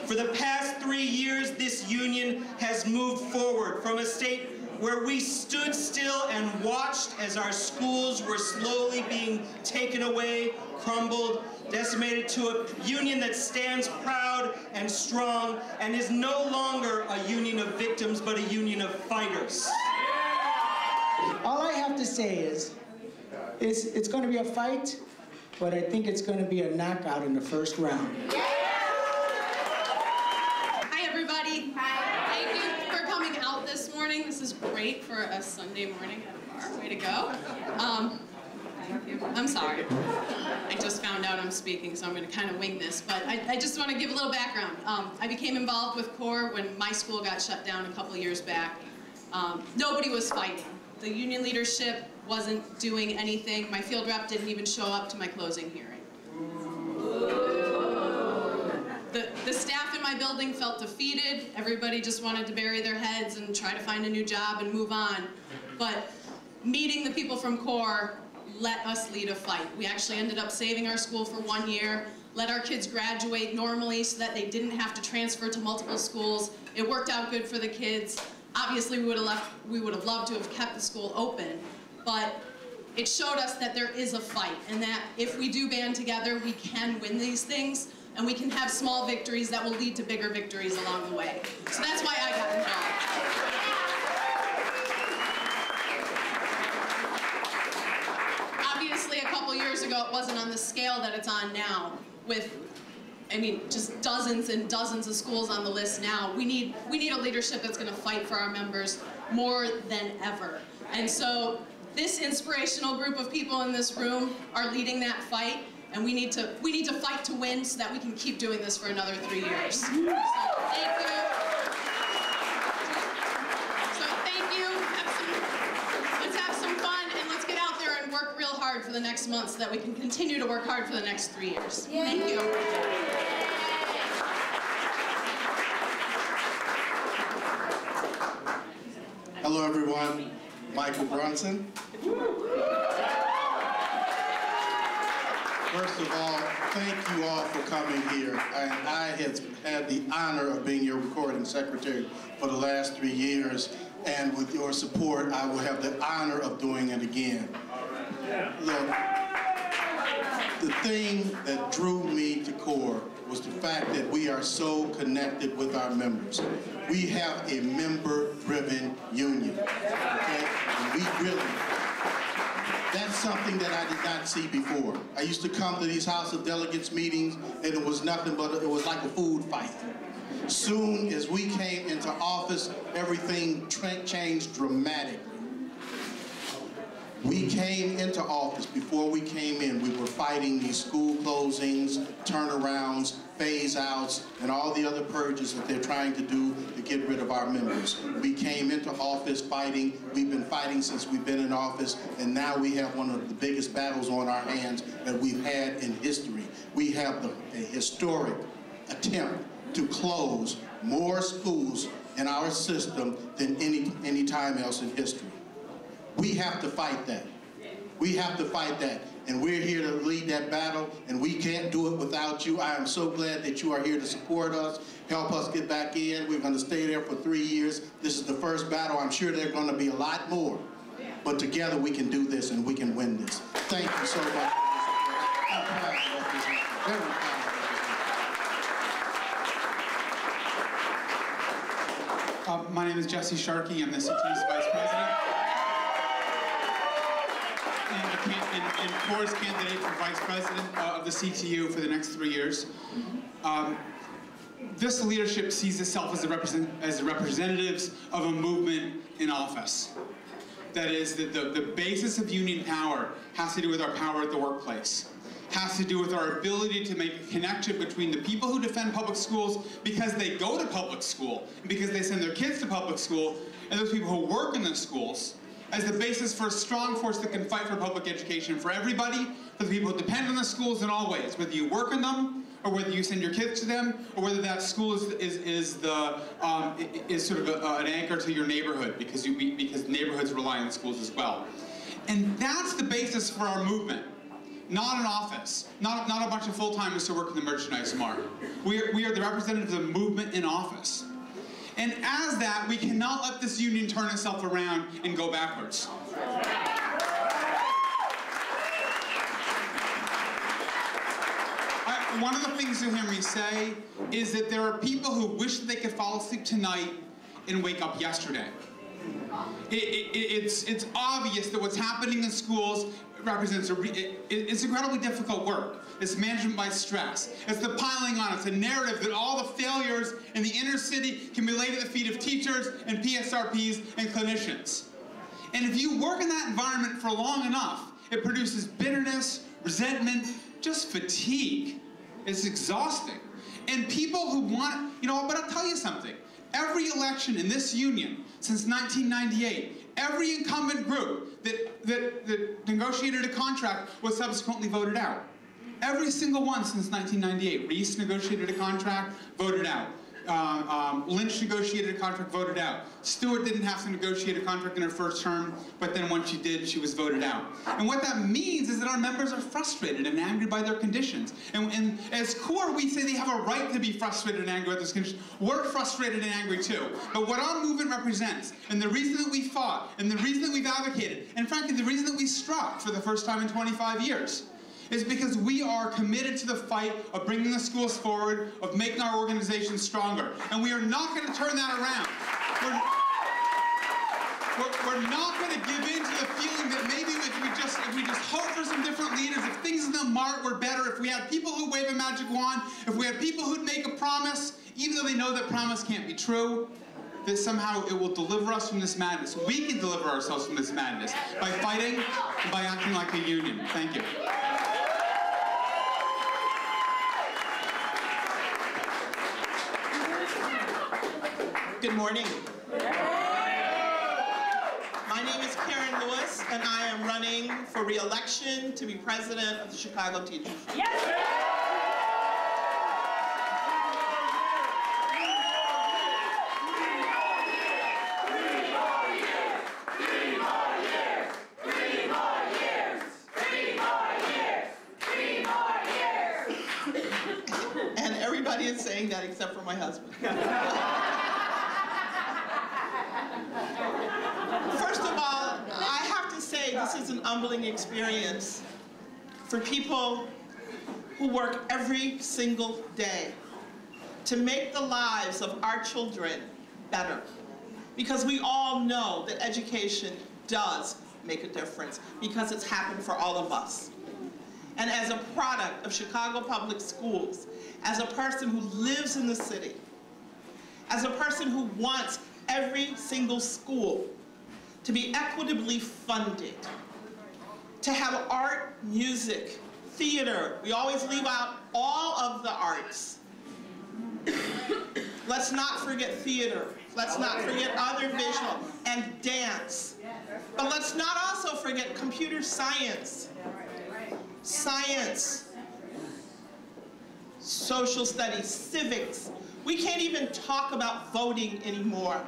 For the past 3 years, this union has moved forward from a state where we stood still and watched as our schools were slowly being taken away, crumbled, decimated, to a union that stands proud and strong and is no longer a union of victims, but a union of fighters. All I have to say is it's going to be a fight, but I think it's going to be a knockout in the first round. Hi, everybody. Hi. Thank you for coming out this morning. This is great for a Sunday morning at a bar. Way to go. Thank you. I'm sorry. I just found out I'm speaking, so I'm going to kind of wing this. But I just want to give a little background. I became involved with CORE when my school got shut down a couple years back. Nobody was fighting. The union leadership wasn't doing anything. My field rep didn't even show up to my closing hearing. The staff in my building felt defeated. Everybody just wanted to bury their heads and try to find a new job and move on. But meeting the people from CORE let us lead a fight. We actually ended up saving our school for 1 year, let our kids graduate normally so that they didn't have to transfer to multiple schools. It worked out good for the kids. Obviously, we would have loved to have kept the school open, but it showed us that there is a fight, and that if we do band together, we can win these things, and we can have small victories that will lead to bigger victories along the way. So that's why I got involved. Obviously, a couple years ago, it wasn't on the scale that it's on now, with just dozens and dozens of schools on the list now. We need a leadership that's going to fight for our members more than ever. And so this inspirational group of people in this room are leading that fight, and we need to fight to win so that we can keep doing this for another 3 years. So thank you. So thank you. Let's have some fun, and let's get out there and work real hard for the next month so that we can continue to work hard for the next 3 years. Thank you. Hello, everyone. Michael Brunson. First of all, thank you all for coming here. I have had the honor of being your recording secretary for the last 3 years, and with your support, I will have the honor of doing it again. Look, the thing that drew me to CORE was the fact that we are so connected with our members. We have a member-driven union, okay? And we really, that's something that I did not see before. I used to come to these House of Delegates meetings, and it was nothing but, it was like a food fight. Soon as we came into office, everything changed dramatically. We came into office, before we came in, we were fighting these school closings, turnarounds, phase-outs, and all the other purges that they're trying to do to get rid of our members. We came into office fighting. We've been fighting since we've been in office, and now we have one of the biggest battles on our hands that we've had in history. We have a historic attempt to close more schools in our system than any time else in history. We have to fight that. We have to fight that. And we're here to lead that battle, and we can't do it without you. I am so glad that you are here to support us, help us get back in. We're going to stay there for 3 years. This is the first battle. I'm sure there are going to be a lot more. But together we can do this, and we can win this. Thank you so much. I'm proud of this. Very proud. My name is Jesse Sharkey. I'm the CTU's Vice President. And CORE's candidate for Vice President of the CTU for the next 3 years. This leadership sees itself as the representatives of a movement in office. That is, that the basis of union power has to do with our power at the workplace. Has to do with our ability to make a connection between the people who defend public schools because they go to public school, because they send their kids to public school, and those people who work in the schools, as the basis for a strong force that can fight for public education for everybody, for the people who depend on the schools in all ways, whether you work in them, or whether you send your kids to them, or whether that school is sort of an anchor to your neighborhood, because neighborhoods rely on schools as well. And that's the basis for our movement. not an office, not a bunch of full-timers who work in the merchandise mart. We are the representatives of the movement in office. And as that, we cannot let this union turn itself around and go backwards. One of the things you'll hear me say is that there are people who wish that they could fall asleep tonight and wake up yesterday. It's obvious that what's happening in schools represents it's incredibly difficult work. It's management by stress. It's the piling on. It's a narrative that all the failures in the inner city can be laid at the feet of teachers and PSRPs and clinicians. And if you work in that environment for long enough, it produces bitterness, resentment, just fatigue. It's exhausting. And people who want, but I'll tell you something. Every election in this union since 1998, every incumbent group that negotiated a contract was subsequently voted out. Every single one since 1998. Reese negotiated a contract, voted out. Lynch negotiated a contract, voted out. Stewart didn't have to negotiate a contract in her first term, but then once she did, she was voted out. And what that means is that our members are frustrated and angry by their conditions. And as CORE, we say they have a right to be frustrated and angry with those conditions. We're frustrated and angry too. But what our movement represents, and the reason that we fought, and the reason that we've advocated, and frankly, the reason that we struck for the first time in 25 years, is because we are committed to the fight of bringing the schools forward, of making our organization stronger. And we are not going to turn that around. We're not going to give in to the feeling that maybe if we just hope for some different leaders, if things in the mart were better, if we had people who wave a magic wand, if we had people who'd make a promise, even though they know that promise can't be true, that somehow it will deliver us from this madness. We can deliver ourselves from this madness by fighting and by acting like a union. Thank you. Good morning. My name is Karen Lewis, and I am running for re-election to be president of the Chicago Teachers. Yes. And everybody is saying that except for my husband. First of all, I have to say this is an humbling experience for people who work every single day to make the lives of our children better. Because we all know that education does make a difference, because it's happened for all of us. And as a product of Chicago Public Schools, as a person who lives in the city, as a person who wants every single school to be equitably funded, to have art, music, theater. We always leave out all of the arts. Let's not forget theater. Let's not forget other visual and dance. But let's not also forget computer science, science, social studies, civics. We can't even talk about voting anymore,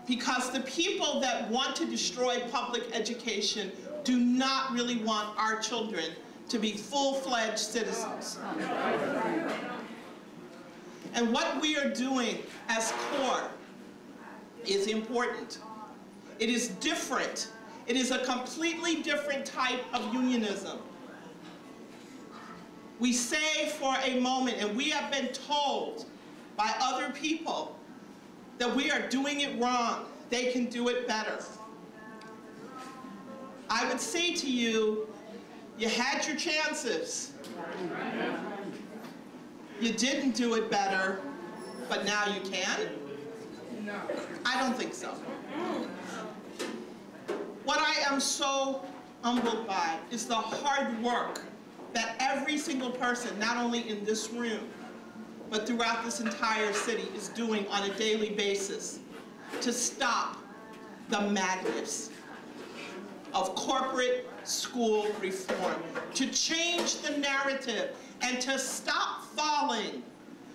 because the people that want to destroy public education do not really want our children to be full-fledged citizens. And what we are doing as CORE is important. It is different. It is a completely different type of unionism. We say for a moment, and we have been told by other people that we are doing it wrong. They can do it better. I would say to you, you had your chances. You didn't do it better, but now you can? No. I don't think so. What I am so humbled by is the hard work that every single person, not only in this room, but throughout this entire city, is doing on a daily basis to stop the madness of corporate school reform, to change the narrative, and to stop falling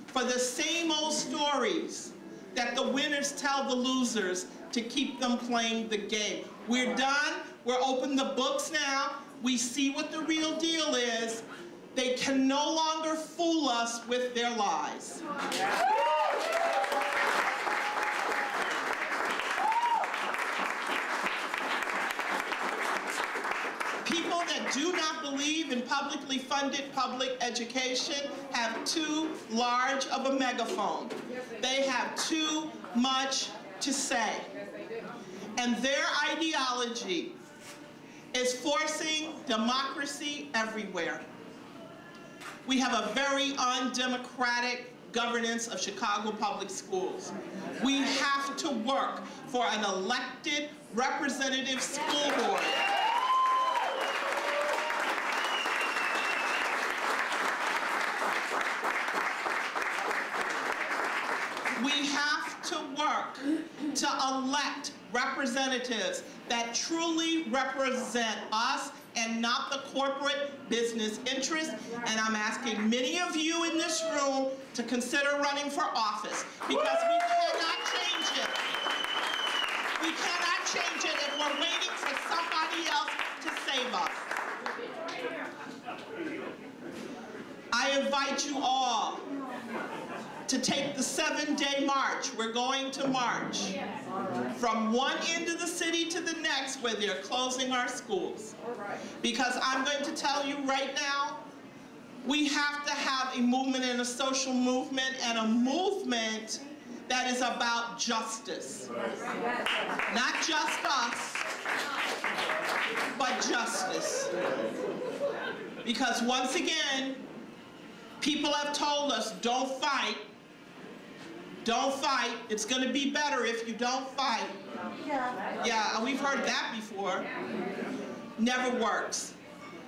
for the same old stories that the winners tell the losers to keep them playing the game. We're done. We're open the books now. we see what the real deal is. They can no longer fool us with their lies. People that do not believe in publicly funded public education have too large of a megaphone. They have too much to say. And their ideology is forcing democracy everywhere. We have a very undemocratic governance of Chicago public schools. We have to work for an elected representative school board. We have to work to elect representatives that truly represent us and not the corporate business interest. And I'm asking many of you in this room to consider running for office, because we cannot change it. We cannot change it if we're waiting for somebody else to save us. I invite you all to take the 7-day march. We're going to march from one end of the city to the next where they're closing our schools. Because I'm going to tell you right now, we have to have a movement and a social movement and a movement that is about justice. Not just us, but justice. Because once again, people have told us, don't fight. Don't fight. It's going to be better if you don't fight. Yeah, we've heard that before. Never works.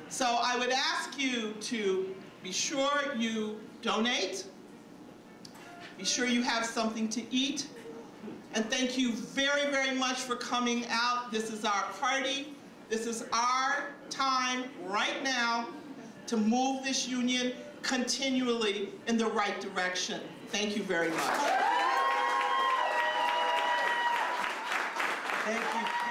So I would ask you to be sure you donate. Be sure you have something to eat. And thank you very, very much for coming out. This is our party. This is our time right now to move this union continually in the right direction. Thank you very much. Thank you.